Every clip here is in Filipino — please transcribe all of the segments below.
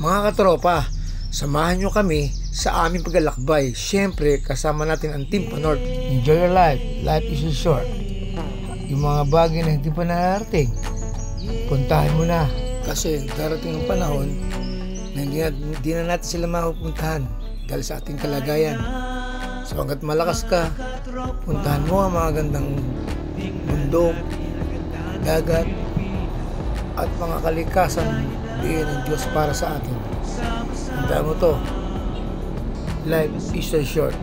Mga katropa, samahan nyo kami sa aming paglalakbay. Siyempre, kasama natin ang Team Panorth. Enjoy your life. Life is so short. Yung mga bagay na hindi pa nararating, puntahan mo na. Kasi darating ang panahon na hindi na natin sila mapupuntahan dahil sa ating kalagayan. So hanggat malakas ka, puntahan mo ang mga gandang bundok, dagat, at mga kalikasan bigay ng Diyos para sa atin. Tandaan mo to, life is so short.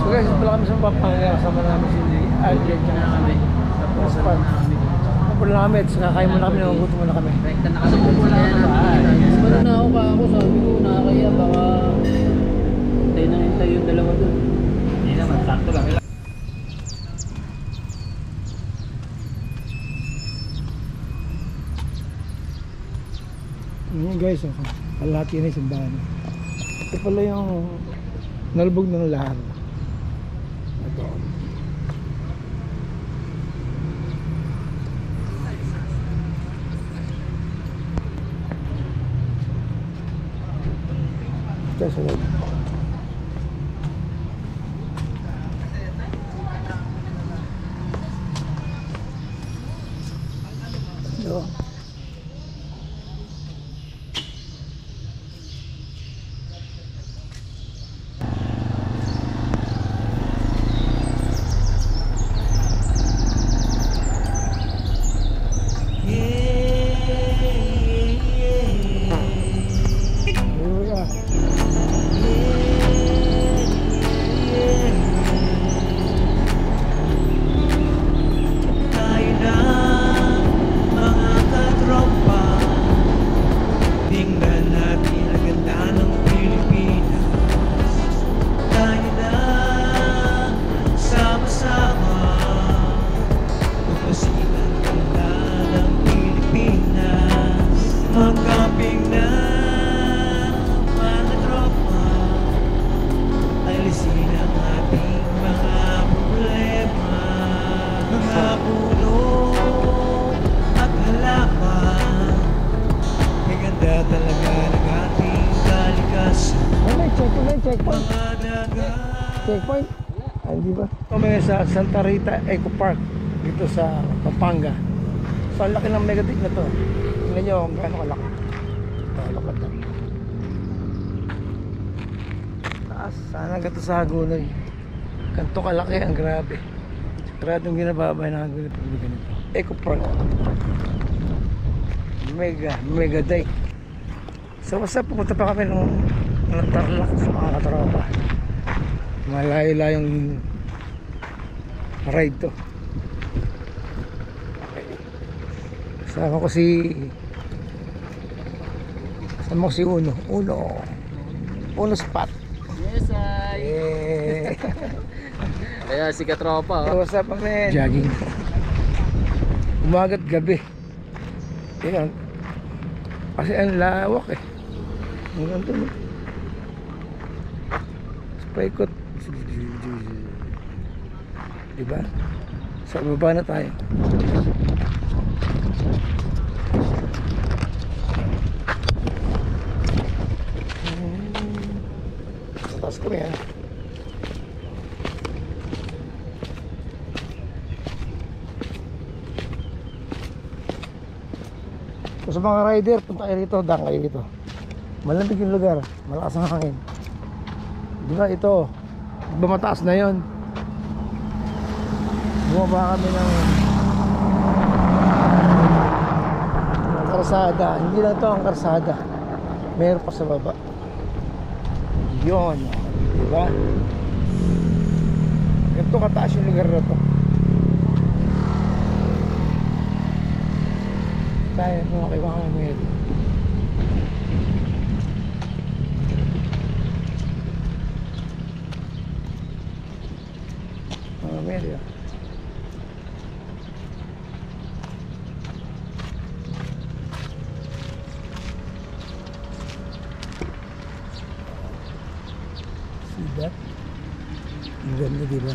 So guys, pala kami sa Pampanga, kasama namin si Alger na kami sa Pospan. Kapag namin, kakain muna kami, nagugutom muna kami. Wala na ako sabi ko nakakaya, baka hintay yung dalawa dun. Hindi naman, sakto lang. Yan guys, kalahati na yung simbahan. Ito pala yung nalubog ng lahar. Ito. Ito sa loob. Ito. Checkpoint? Ay, di ba? Kami sa Santa Rita Eco Park dito sa Pampanga. So, ang laki ng megatic na to. Tingnan nyo kung gaano kalaki. Ito, lakad lang. Taas, sana gato sa Hagunoy. Ganito kalaki, ang grabe. Gradong ginababay ng Hagunoy pag ganito. Eco Park. Mega dike. So, basta pupunta pa kami ng Tarlac sa mga katropa. Malayo-layong ride to. Okay. Kasama ko si Uno spot. Yes, ay. Kaya si katropa. So, what's up, man? Jogging. Umaga't gabi. Yan. Kasi ang lawak eh. Hanggang doon. Paikot. Diba? Sa baba na tayo. Tatas ko yan. So, sa mga rider, punta kayo rito, daan kayo rito. Malamig yung lugar, malakas ang hangin. Diba ito, diba mataas na yon. Bumaba kami ng karsada. Hindi lang to ang karsada, meron pa sa baba. Yun, diba? Ito kataas yung lugar na to. Tayo mga kailangan meron. Media. See that? Ang ganda, diba?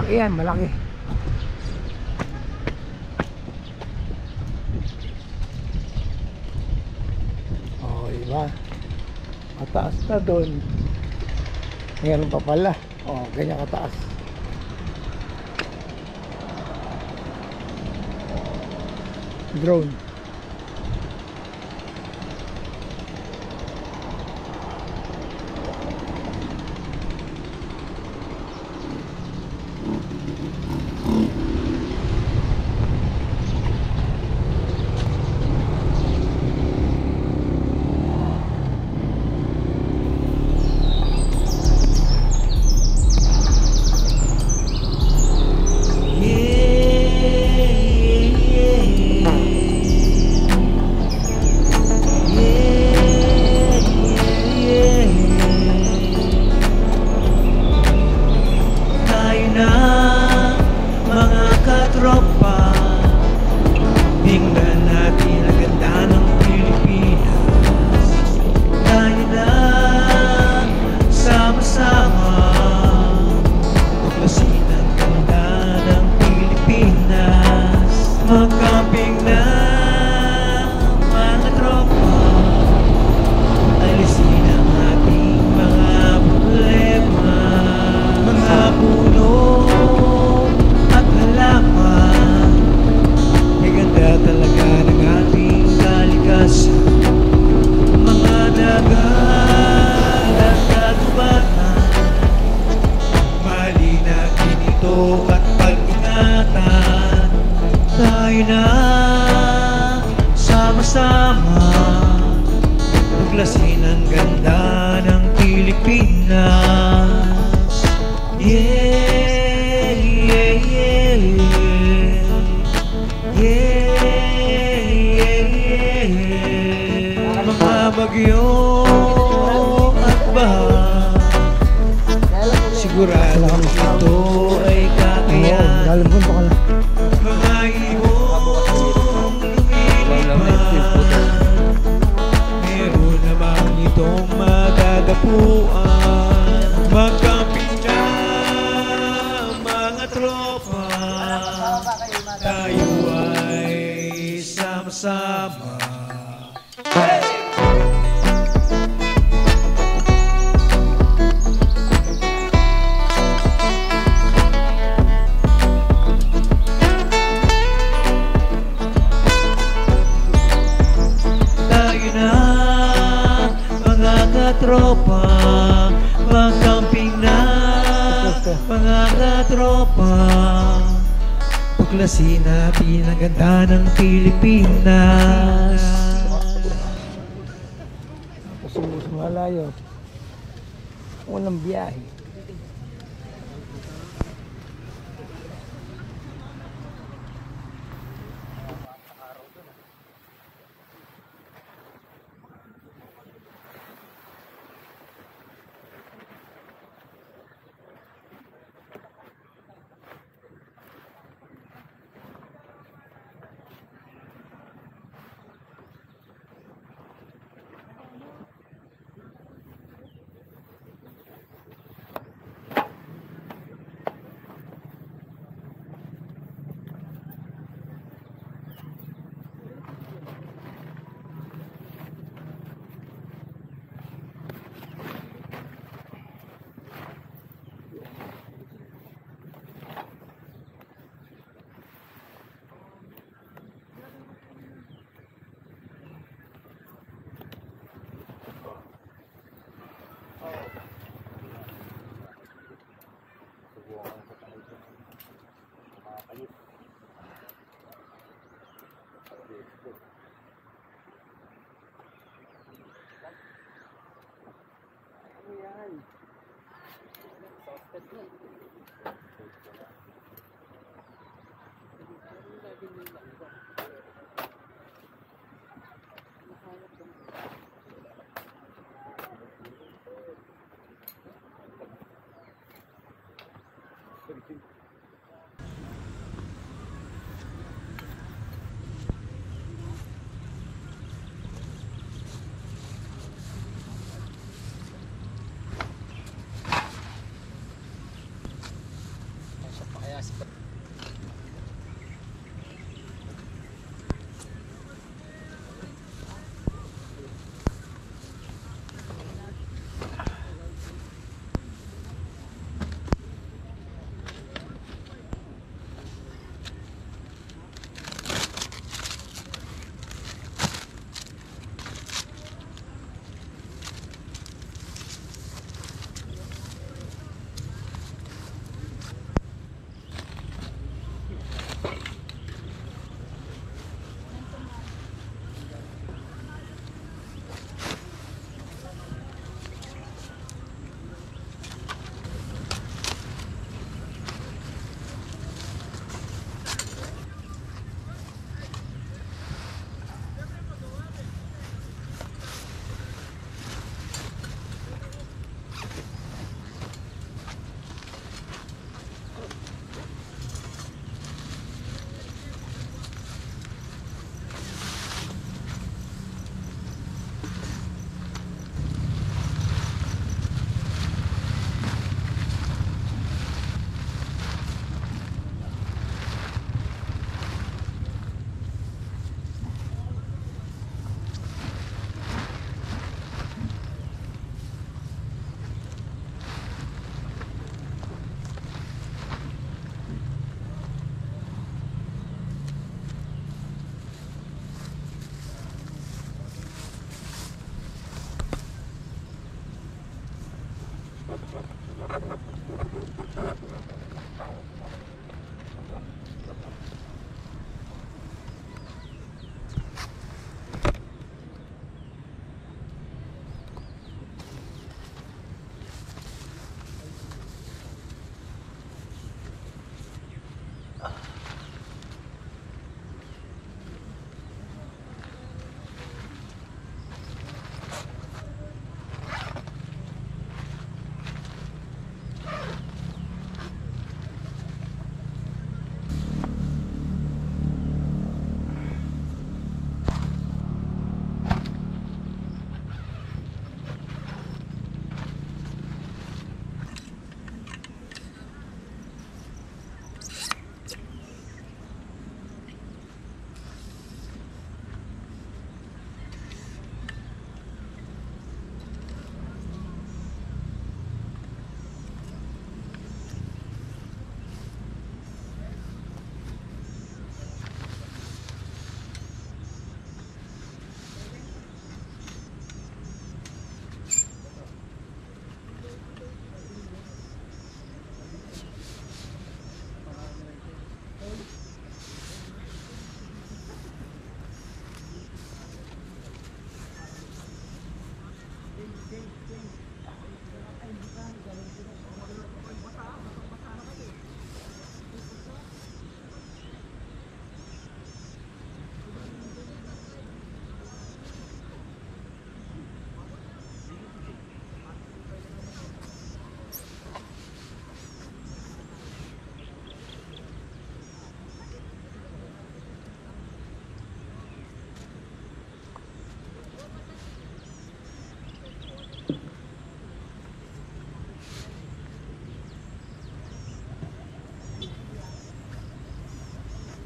Malaki yan, malaki. Oh, diba? Mataas na doon. Meron pa pala. Oh, ganyan kataas. Drone. Magkamping na mga tropa, alisin ang ating mga problema. Mga puno at halaman, ay ganda talaga ng ating kalikasan. Mga dagat at kagubatan, malinag din ito at pag-ingatan. Tayo na sama-sama, tuklasin ang ganda ng Pilipinas. Yeah, yeah, yeah, yeah, yeah, yeah. Mga bagyo at baha, sigurado ito ay kakayahan. Lalabon pa ka na. Mga ibong lumilipad, meron naman itong magagapuan. Magkamping na mga tropa, tayo ay sama-sama. Tropa, magkamping na mga katropa, tuklasin natin ang ganda ng Pilipinas. Tapos malayo. Walang biyahe.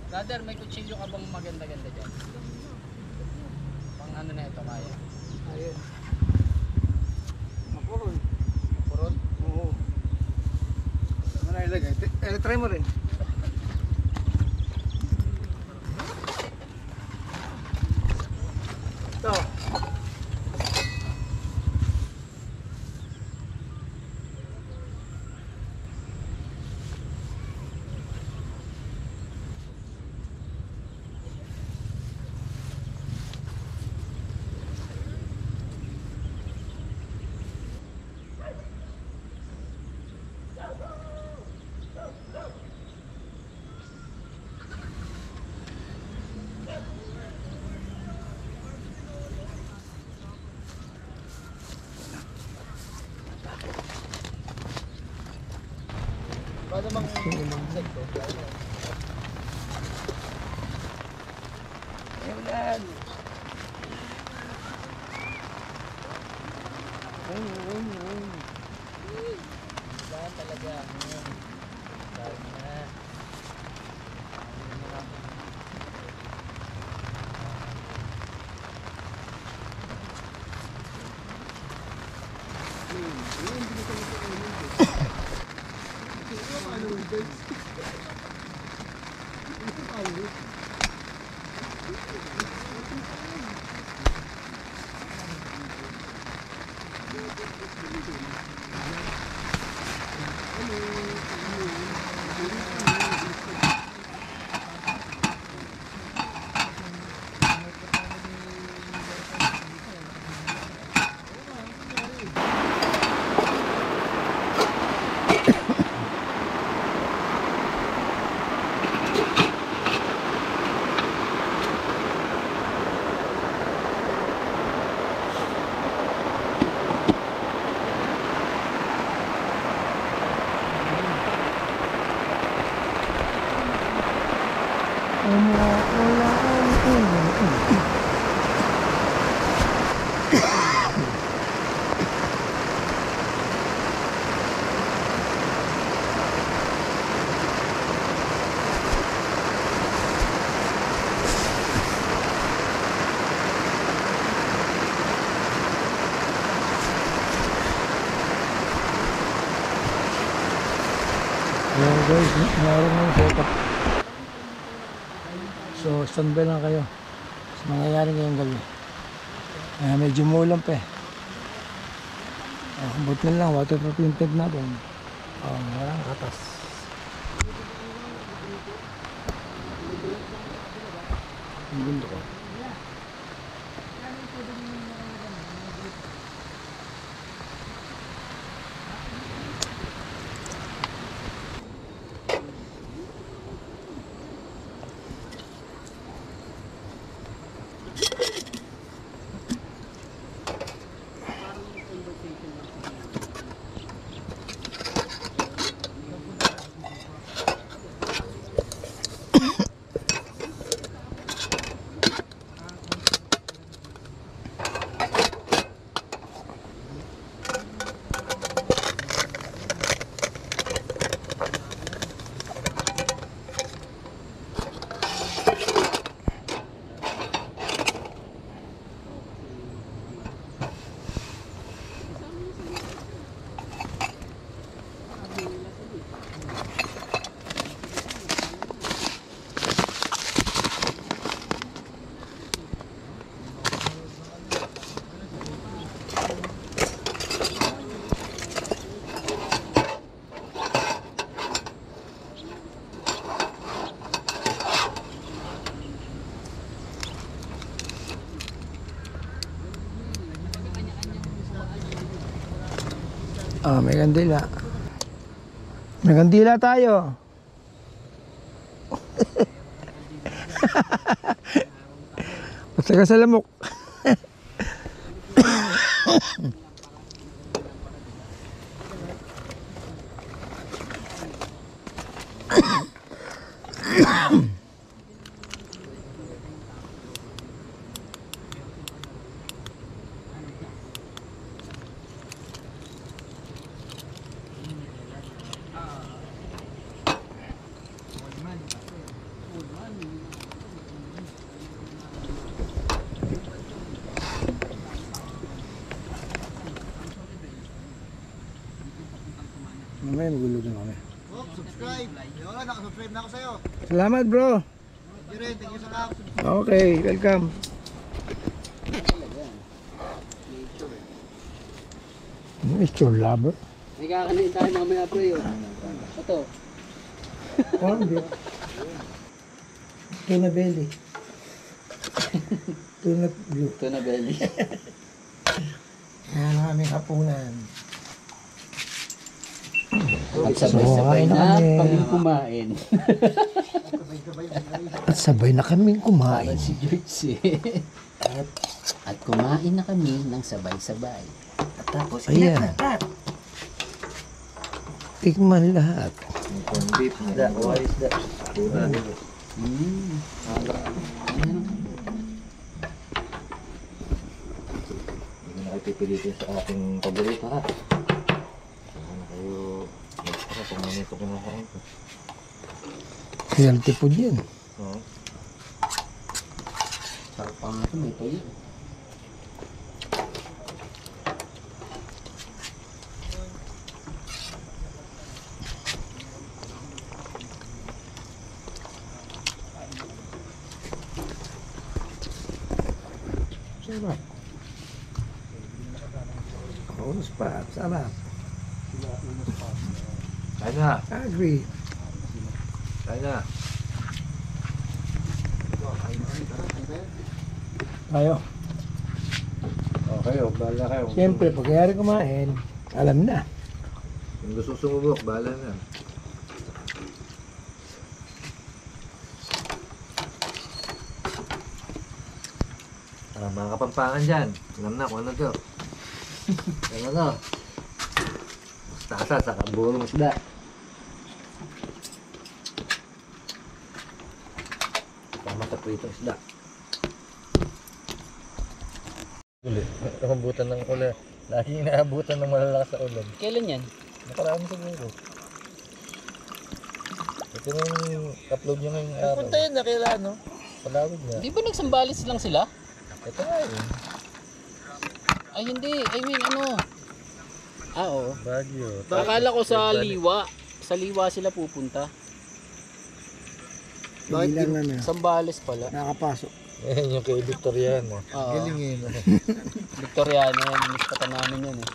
Brother, may kutsilyo ka bang maganda-ganda dyan? Pang ano na ito, kaya? Ayun. Mapuron. Purot? Oo. Ano na ilagay? Try mo rin. Ito. Paano bang set ko? Ayan. Saan talaga? Saan na? Ayan guys, meron ng setup. So, standby lang kayo sa mangyayari ngayong gabi. Medyo muulan pa eh. Buti na lang, waterproof yung tent natin. Oh, marang katas. Ang gundo ko. Ah, may kandila. May kandila tayo. Basta ka sa lamok. Mamaya magulo din kami. Oh, subscribe. Wala, nakasubscribe na ako sa'yo. Salamat bro. Thank you sa love. Okay, welcome. Nature lover. May kakanin tayo mamaya pre yun. Ito. Oh, hindi. Tuna belly. Tuna blue. Ito na belly. Yan ang aming hapunan. At sabay-sabay So, na kami. kaming kumain. At sabay na kaming kumain. Parang si George eh. At kumain na kami ng sabay-sabay. At tapos Ayan. Tikman lahat. Beef na. What is that? Hindi na kayo pipilitin sa ating paborito ha. Hindi na kayo magkara kung ano ito kinakain ko. Healthy food yan. Oo. sarap pa nga ito. May toyo. Sarap. Bonus pa. Sarap. Kain na. Agree. Kain na. Tayo. Okay, bahala kayo. Siyempre, pag kayari kumain, alam na. Kung gusto sumubok, bahala na. Mga kapampangan dyan. Alam na kung ano to. Ano to? Mustasa sa burong isda. Tama sa pritong isda. Ulit. Nakabutan ng ulan. Laging naabutan ng malalakas sa ulan. Kailan yan? Nakaraan siguro. Ito yung upload nyo ngayong araw. Punta yun na kailan, no? Palawig na. Di ba nagsambalis lang sila? Ito nga yun. Ay hindi. I mean ano. Ah oo. Baguio. Akala ko sa Liwa. Sa Liwa sila pupunta. Hindi lang namin. Sambales pala. Nakapasok. Ayan yung kay Victoriano. Oo. Galingin. Victoriano yan. Minis pa namin yan eh.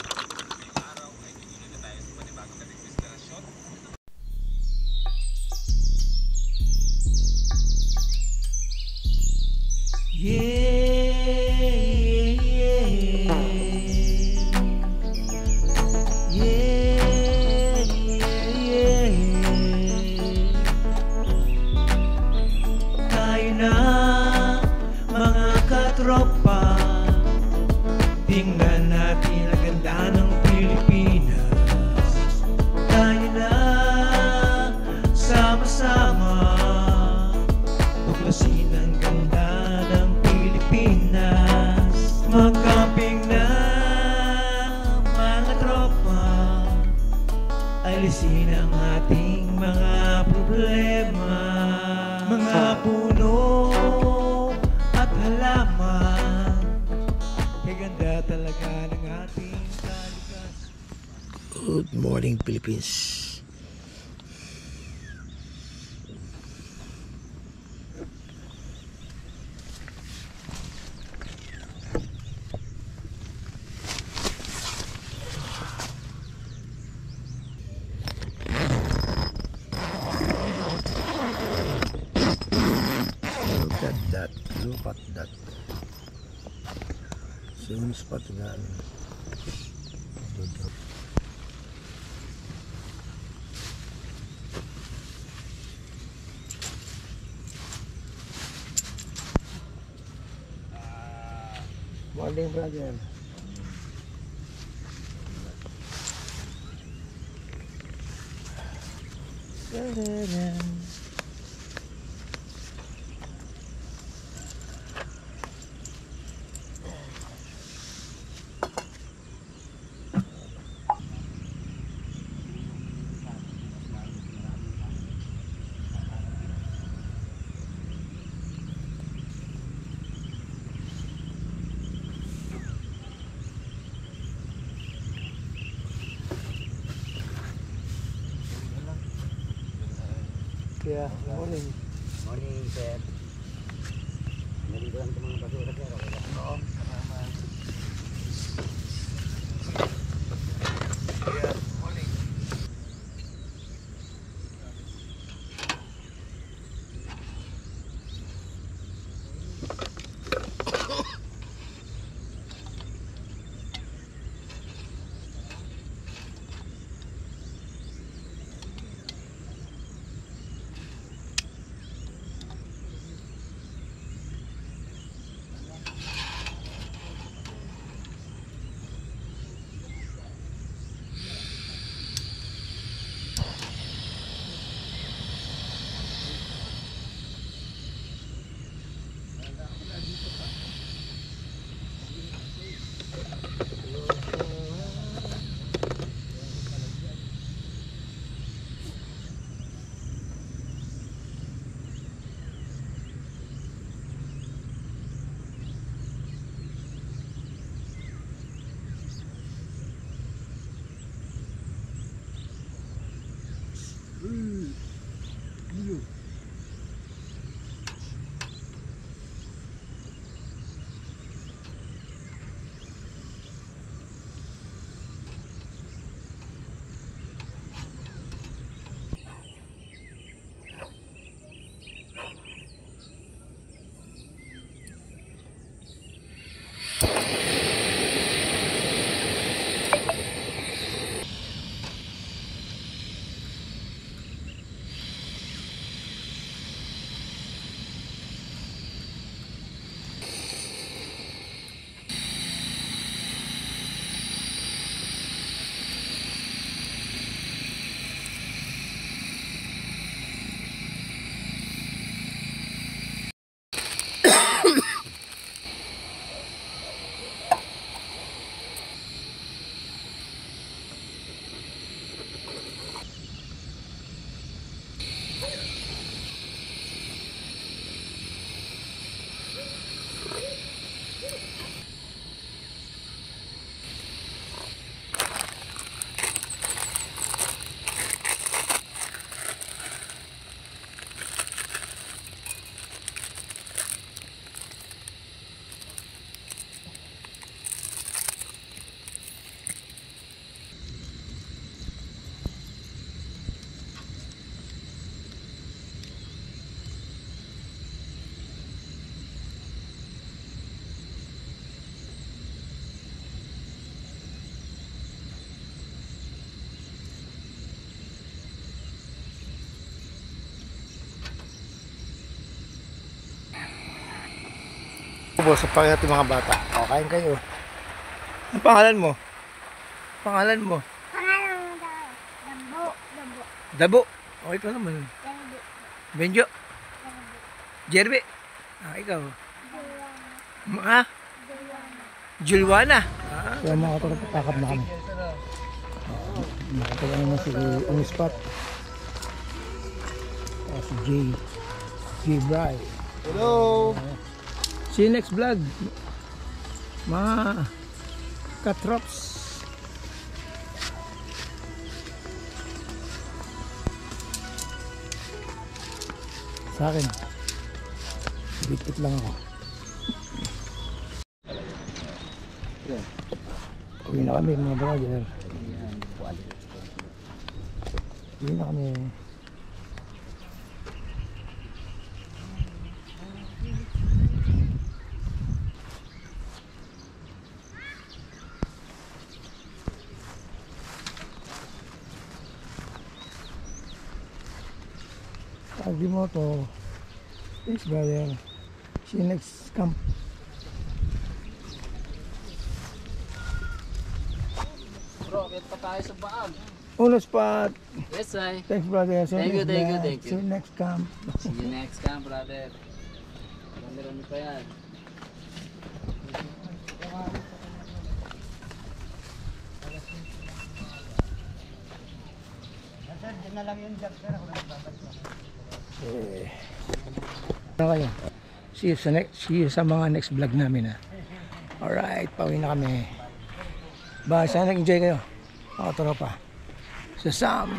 ating mga problema. Mga puno at halaman, kay ganda talaga ng ating kalikasan. Good morning, Philippines. Look at that. Same spot nga. Morning, brother. Yeah, morning. Morning, sir. Nandito lang itong mga basura, sir. Okay lang. Oo. Yeah, morning. Boss, sa pangalan mga bata. O, kain kayo. Ang pangalan mo? Pangalan mo? Pangalan mo daw. Dabo. Dabo. Dabo. O, ikaw naman. Dabo. Benjo. Jerby. Ah, ikaw. Juliana. Julwana. Kaya mga kapatid, takap na kami. Nakatawa naman si Spot. Si J Bry. Hello! See you next vlog, mga katrops. Sa akin, bigtit lang ako. Uwi na kami mga brother. Uwi na kami. Pagi mo to. Thanks brother. See you next camp. Bro, kahit pa tayo sa baag. Uno Spot. Yes, ay. Thanks brother. Thank you. See you next camp. See you next time, brother. Marami pa yan. Ano kayo? See you sa mga next vlog namin ha. Alright, pauwi na kami. Bye, sana nag-enjoy kayo. Mga tropa. Sa Sam.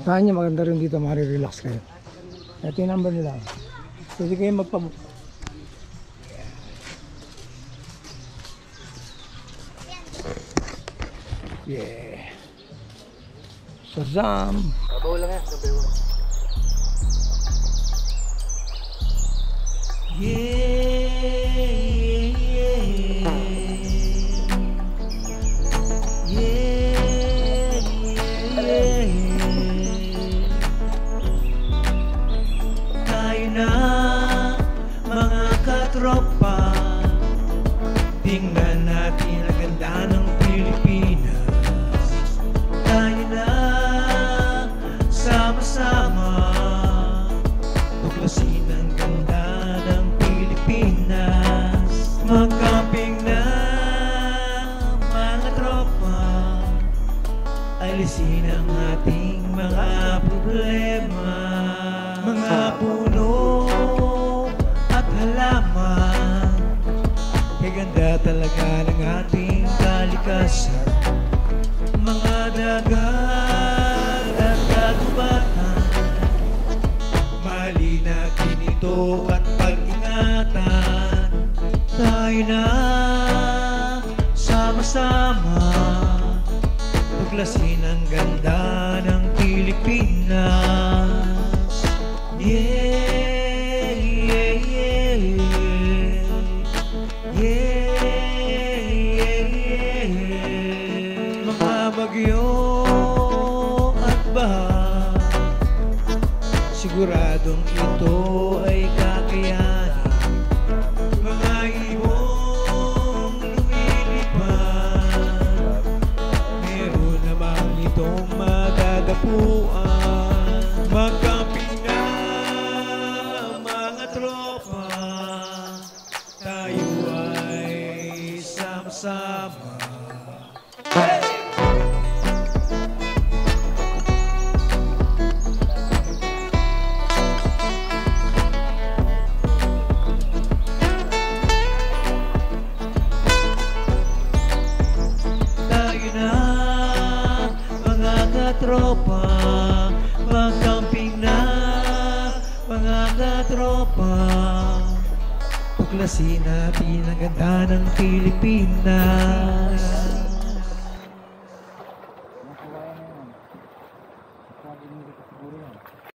Tahan nyo, maganda rin dito, marirelax kayo. Ito yung number nila. Pwede kayo magpabook. Yeah. Sa Sam. Babaw lang yan, sabi mo. Tayo na mga katropa, tingnan natin ang ganda ng Pilipinas. Tayo na sama-sama, tuklasin ang ganda ng Pilipinas. Mag-camping na mga tropa, alisin ang ating mga problema. Mga puno at halaman, kay ganda talaga ng ating kalikasan. Mga dagat at kagubatan, mali natin ito at pag-ingatan. Tayo na sama-sama, tuklasin ang ganda ng Pilipinas. Yeah, yeah, yeah, yeah, yeah, yeah. Mga bagyo at baha, siguradong ito ay kakayanin. Mga ibong lumilipad, meron namang itong madadapuan. Mag-camping na mga tropa, tayo ay sama-sama. Hey! Tayo na mga katropa, mag-camping na mga katropa, tuklasin natin ang ganda ng Pilipinas.